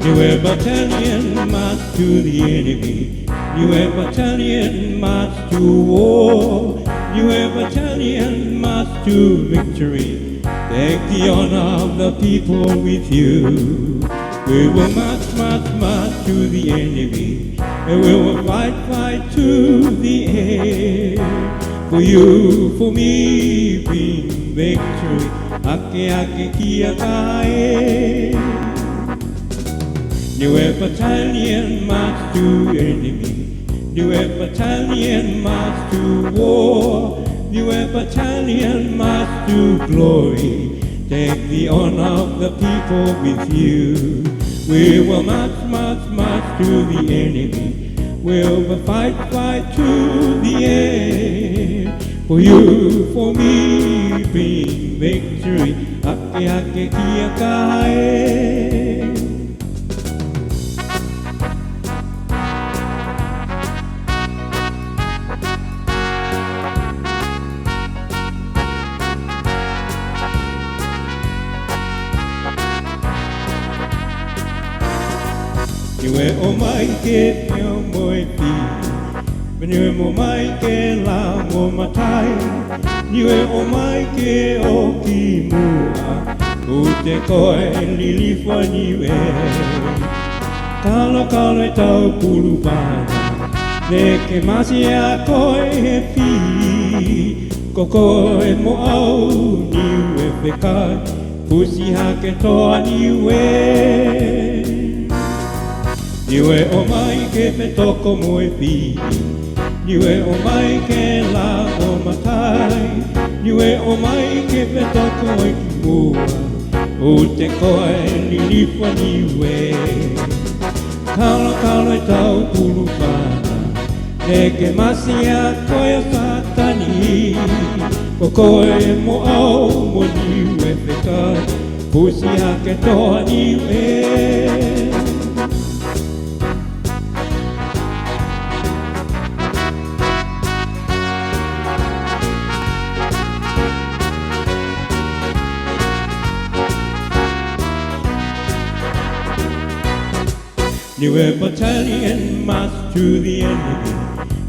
New battalion march to the enemy. New battalion march to war. New battalion march to victory. Take the honor of the people with you. We will march, march, march to the enemy. And we will fight, fight to the end. For you, for me, bring victory. Ake, ake, kia, kae. New battalion march to enemy. New battalion march to war. New battalion march to glory. Take the honor of the people with you. We will march, march, march to the enemy. We will fight, fight to the end. For you, for me, bring victory. Ake, ake, kia, kae. Niue o mai ke peo moe pi, niue o mai ke la mo matai, niue o mai ke o ki mua, u te koe lilifa niue. Kalo kalo e tau pulu pana, ne ke masi a koe he pi, ko koe mo au niue pekai, pusi hake toa niue. Niue o mai ke pe toko moe pi, niue o mai ke la o matai, niue o mai ke pe toko e ki mua, o te koe lilifa niue. Kalo kalo e tau pulu pana, ne ke masi a koe a satani, ko koe mo au mo niue pekai, pusi hake toa niue. New battalion march to the enemy.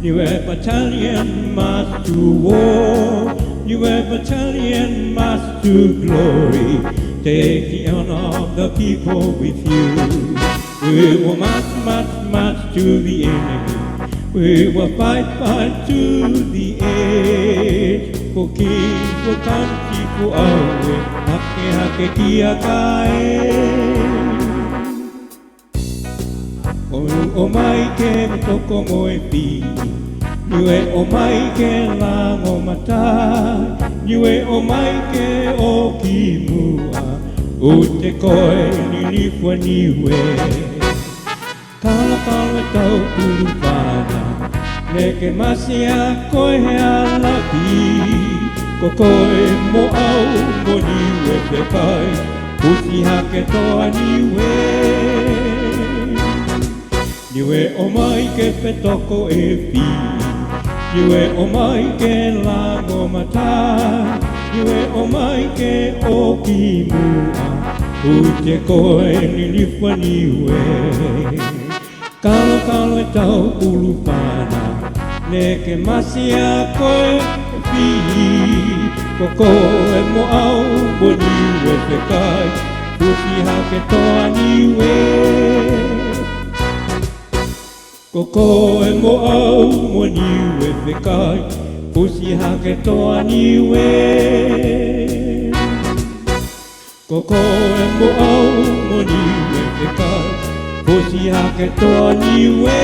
New battalion march to war. New battalion march to glory. Take the honor of the people with you. We will march, march, march to the enemy. We will fight, fight to the end. For king, for country, for our hake, hake, kia, kae. O mai ke me toko moe pi, niue o mai ke la o mata, niue o mai ke o ki mua, o te koe lilifa niue. Kala kala e tau pulu pana, ne ke masi a koe he alapi, ko koe mo au mo niue pekai, pusi hake toa niue. Niue o mai ke pe toko e pi, niue o mai ke la o mata, niue o mai ke o ki mua, u te koe lilifa niue. Kalo kalo e tau pulu pana, ne ke masi a koe e pi, ko koe mo au mo niue pekai, pusi hake toa niue. Ko koe mo au mo niue pekai, pusi hake toa niue. Ko koe mo au mo niue pekai, pusi hake toa niue.